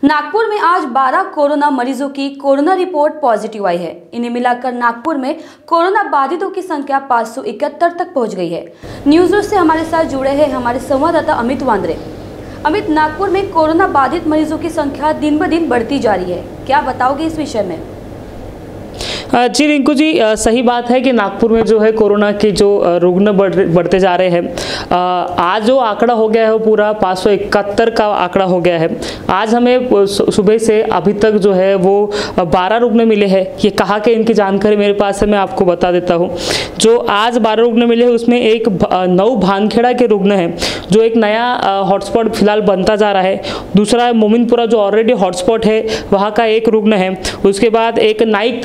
नागपुर में आज 12 कोरोना मरीजों की कोरोना रिपोर्ट पॉजिटिव आई है। इन्हें मिलाकर नागपुर में कोरोना बाधितों की संख्या 571 तक पहुंच गई है। न्यूज़ रूम से हमारे साथ जुड़े हैं हमारे संवाददाता अमित वांद्रे। अमित, नागपुर में कोरोना बाधित मरीजों की संख्या दिन ब दिन बढ़ती जा रही है, क्या बताओगे इस विषय में? जी रिंकू जी, सही बात है कि नागपुर में जो है कोरोना के जो रुग्ण बढ़ते जा रहे हैं। आज जो आंकड़ा हो गया है वो पूरा 571 का आंकड़ा हो गया है। आज हमें सुबह से अभी तक जो है वो 12 रुग्ण मिले हैं। ये कहाँ के इनकी जानकारी मेरे पास है, मैं आपको बता देता हूँ। जो आज 12 रुग्ण मिले हैं उसमें एक नौ भानखेड़ा के रुग्ण हैं, जो एक नया हॉटस्पॉट फिलहाल बनता जा रहा है। दूसरा मोमिनपुरा जो ऑलरेडी हॉटस्पॉट है वहाँ का एक रुग्ण है। उसके बाद एक नाइक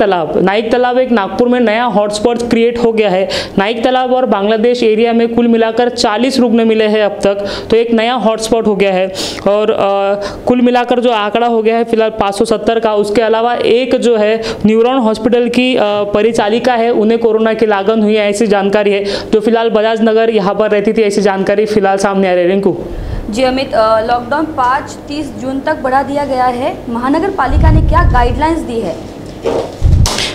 तालाब एक नागपुर में नया हॉटस्पॉट क्रिएट हो गया है। नाइक तालाब और बांग्लादेश एरिया में कुल मिलाकर 40 रुग्ण मिले हैं अब तक, तो एक नया हॉटस्पॉट हो गया है। और कुल मिलाकर जो आंकड़ा हो गया है फिलहाल 570 का। उसके अलावा एक जो है न्यूरॉन हॉस्पिटल की परिचालिका है, उन्हें कोरोना की लागन हुई है ऐसी जानकारी है, जो फिलहाल बजाज नगर यहाँ पर रहती थी, ऐसी जानकारी फिलहाल सामने आ रही है। रिंकू जी अमित, लॉकडाउन 5-30 जून तक बढ़ा दिया गया है। महानगर पालिका ने क्या गाइडलाइंस दी है?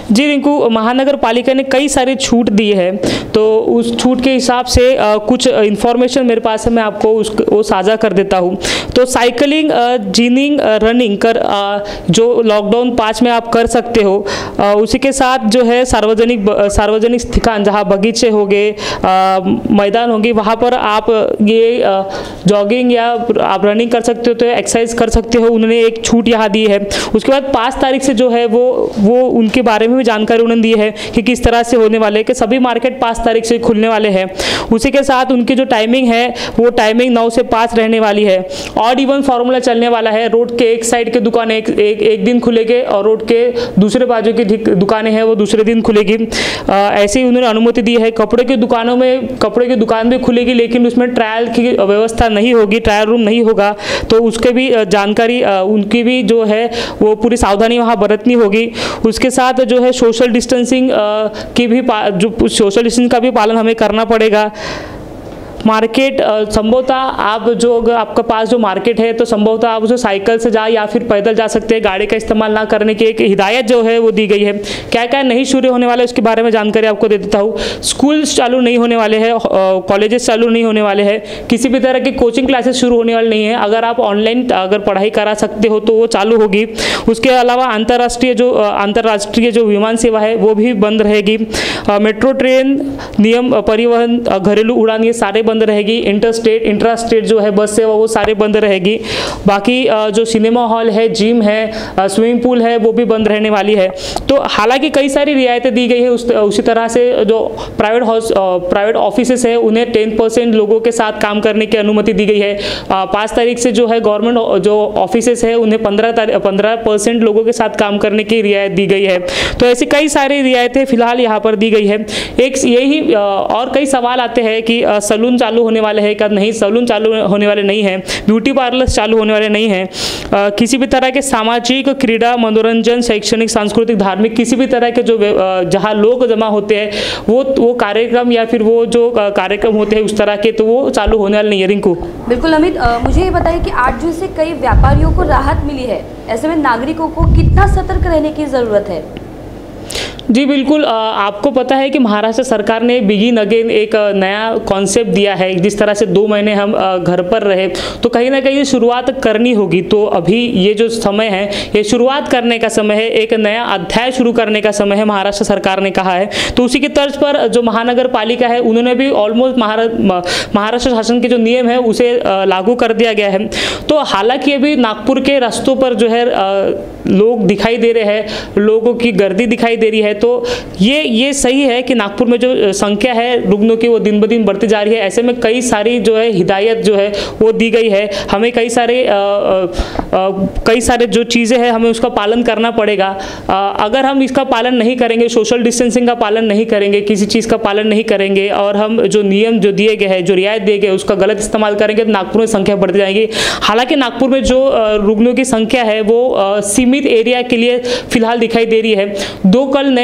जी रिंकू, महानगर पालिका ने कई सारी छूट दी है, तो उस छूट के हिसाब से कुछ इन्फॉर्मेशन मेरे पास है, मैं आपको वो साझा कर देता हूँ। तो साइकिलिंग, जिनिंग, रनिंग जो लॉकडाउन 5 में आप कर सकते हो, उसी के साथ जो है सार्वजनिक स्थान जहाँ बगीचे हो गए, मैदान होंगे, वहाँ पर आप ये जॉगिंग या आप रनिंग कर सकते हो, तो एक्सरसाइज कर सकते हो। उन्होंने एक छूट यहाँ दी है। उसके बाद 5 तारीख से जो है वो उनके बारे में भी जानकारी उन्होंने दी है कि किस तरह से होने वाले हैं, कि सभी मार्केट 5 तारीख से खुलने वाले हैं। उसी के साथ उनकी जो टाइमिंग है वो टाइमिंग 9 से 5 रहने वाली है। ऑड इवन फॉर्मूला चलने वाला है। रोड के एक साइड के दुकानें एक दिन खुलेंगे और रोड के दूसरे बाजू की दुकानें हैं वो दूसरे दिन खुलेगी। ऐसे ही उन्होंने अनुमति दी है। कपड़े की दुकान भी खुलेगी, लेकिन उसमें ट्रायल की व्यवस्था नहीं होगी, ट्रायल रूम नहीं होगा। तो उसके भी जानकारी उनकी भी जो है वो पूरी सावधानी वहाँ बरतनी होगी। उसके साथ जो है सोशल डिस्टेंसिंग का भी पालन हमें करना पड़ेगा। मार्केट संभवतः आप जो अगर आपका पास जो मार्केट है तो संभवतः आप उसे साइकिल से जा या फिर पैदल जा सकते हैं। गाड़ी का इस्तेमाल ना करने की एक हिदायत जो है वो दी गई है। क्या क्या नहीं शुरू होने वाले उसके बारे में जानकारी आपको दे देता हूँ। स्कूल्स चालू नहीं होने वाले हैं, कॉलेजेस चालू नहीं होने वाले हैं, किसी भी तरह की कोचिंग क्लासेस शुरू होने वाले नहीं है। अगर आप ऑनलाइन अगर पढ़ाई करा सकते हो तो वो चालू होगी। उसके अलावा अंतर्राष्ट्रीय जो विमान सेवा है वो भी बंद रहेगी। मेट्रो ट्रेन, नियम परिवहन, घरेलू उड़ान, ये सारे बंद रहेगी। इंट्रास्टेट जो है बस सेवा वो सारे बंद रहेगी। बाकी जो सिनेमा हॉल है, जिम है, स्विमिंग पूल है, वो भी बंद रहने वाली है। तो हालांकि कई सारी रियायतें दी गई है। उसी तरह से जो प्राइवेट ऑफिसेस है उन्हें 10% लोगों के साथ काम करने की अनुमति दी गई है। 5 तारीख से जो है गवर्नमेंट जो ऑफिसेस है उन्हें 15% लोगों के साथ काम करने की रियायत दी गई है। तो ऐसी कई सारी रियायतें फिलहाल यहाँ पर दी गई है। एक यही और कई सवाल आते हैं कि सैलून चालू होने वाले हैं क्या? नहीं, सैलून चालू होने वाले नहीं हैं। ब्यूटी पार्लर्स चालू होने वाले नहीं हैं। किसी भी तरह के सामाजिक, क्रीड़ा, मनोरंजन, शैक्षणिक, सांस्कृतिक, धार्मिक किसी भी तरह के जो जहां लोग जमा होते हैं वो कार्यक्रम या फिर वो जो कार्यक्रम होते हैं उस तरह के, तो वो चालू होने वाले नहीं है। रिंकू बिल्कुल अमित, मुझे ये बताइए कि 8 जून से कई व्यापारियों को राहत मिली है। ऐसे में नागरिकों को कितना सतर्क रहने की जरूरत है? जी बिल्कुल, आपको पता है कि महाराष्ट्र सरकार ने बिगिन अगेन एक नया कॉन्सेप्ट दिया है। जिस तरह से 2 महीने हम घर पर रहे, तो कहीं ना कहीं शुरुआत करनी होगी। तो अभी ये जो समय है ये शुरुआत करने का समय है, एक नया अध्याय शुरू करने का समय है, महाराष्ट्र सरकार ने कहा है। तो उसी की तर्ज पर जो महानगर पालिका है उन्होंने भी ऑलमोस्ट महाराष्ट्र शासन के जो नियम है उसे लागू कर दिया गया है। तो हालांकि अभी नागपुर के रास्तों पर जो है लोग दिखाई दे रहे हैं, लोगों की गर्दी दिखाई दे रही है। तो ये सही है कि नागपुर में जो संख्या है रुग्णों की वो दिन ब दिन बढ़ती जा रही है। ऐसे में कई सारी जो है हिदायत जो है वो दी गई है। हमें कई सारे जो चीज़ें हैं हमें उसका पालन करना पड़ेगा। अगर हम इसका पालन नहीं करेंगे, सोशल डिस्टेंसिंग का पालन नहीं करेंगे, किसी चीज़ का पालन नहीं करेंगे और हम जो नियम जो दिए गए हैं, जो रियायत दिए गए उसका गलत इस्तेमाल करेंगे तो नागपुर में संख्या बढ़ती जाएगी। हालांकि नागपुर में जो रुग्णों की संख्या है वो सीमित एरिया के लिए फिलहाल दिखाई दे रही है। 2 कल नए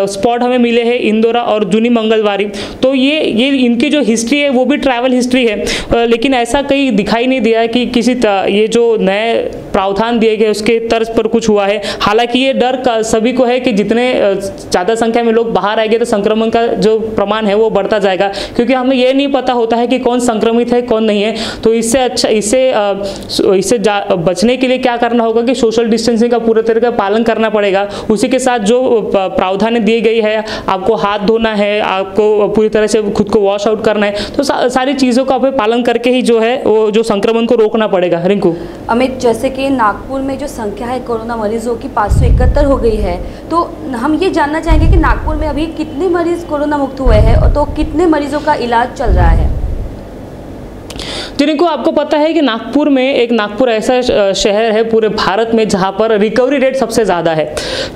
स्पॉट हमें मिले हैं, इंदौरा और जूनी मंगलवारी। तो ये इनकी जो हिस्ट्री है वो भी ट्रैवल हिस्ट्री है, लेकिन ऐसा कहीं दिखाई नहीं दिया कि किसी ये जो नए प्रावधान दिए गए उसके तर्ज पर कुछ हुआ है। हालांकि ये डर सभी को है कि जितने ज़्यादा संख्या में लोग बाहर आएंगे तो संक्रमण का जो प्रमाण है वो बढ़ता जाएगा, क्योंकि हमें ये नहीं पता होता है कि कौन संक्रमित है कौन नहीं है। तो इससे बचने के लिए क्या करना होगा कि सोशल डिस्टेंसिंग का पूरे तरीके से पालन करना पड़ेगा। उसी के साथ जो प्रावधान दी गई है, आपको हाथ धोना है, आपको पूरी तरह से खुद को वॉश आउट करना है, तो सारी चीज़ों का आप पालन करके ही जो है वो जो संक्रमण को रोकना पड़ेगा। रिंकू। अमित, जैसे कि नागपुर में जो संख्या है कोरोना मरीजों की 571 हो गई है, तो हम ये जानना चाहेंगे कि नागपुर में अभी कितने मरीज कोरोना मुक्त हुए हैं और तो कितने मरीजों का इलाज चल रहा है। जिनको आपको पता है कि नागपुर ऐसा शहर है पूरे भारत में जहां पर रिकवरी रेट सबसे ज़्यादा है।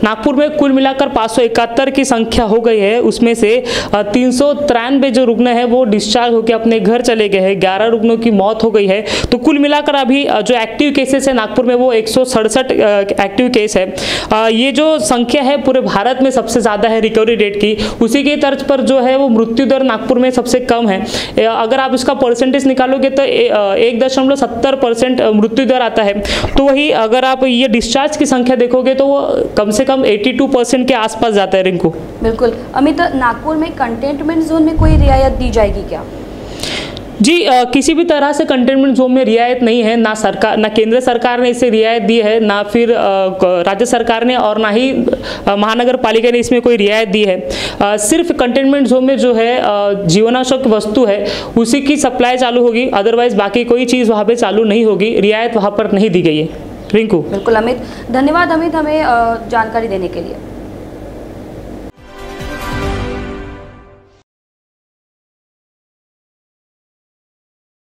नागपुर में कुल मिलाकर 571 की संख्या हो गई है, उसमें से 393 जो रुग्ण हैं वो डिस्चार्ज होकर अपने घर चले गए हैं, 11 रुग्णों की मौत हो गई है। तो कुल मिलाकर अभी जो एक्टिव केसेस है नागपुर में वो 167 एक्टिव केस है। ये जो संख्या है पूरे भारत में सबसे ज़्यादा है रिकवरी रेट की। उसी के तर्ज पर जो है वो मृत्यु दर नागपुर में सबसे कम है। अगर आप इसका परसेंटेज निकालोगे तो 1.70% मृत्यु दर आता है। तो वही अगर आप ये डिस्चार्ज की संख्या देखोगे तो वो कम से कम 82% के आसपास जाता है। रिंकू। बिल्कुल अमित, नागपुर में कंटेनमेंट जोन में कोई रियायत दी जाएगी क्या? जी, किसी भी तरह से कंटेनमेंट जोन में रियायत नहीं है। ना केंद्र सरकार ने इसे रियायत दी है, ना फिर राज्य सरकार ने, और ना ही महानगर पालिका ने इसमें कोई रियायत दी है। सिर्फ कंटेनमेंट जोन में जो है जीवनावश्यक वस्तु है उसी की सप्लाई चालू होगी, अदरवाइज बाकी कोई चीज़ वहाँ पे चालू नहीं होगी। रियायत वहाँ पर नहीं दी गई है। रिंकू। बिल्कुल अमित, धन्यवाद अमित हमें जानकारी देने के लिए।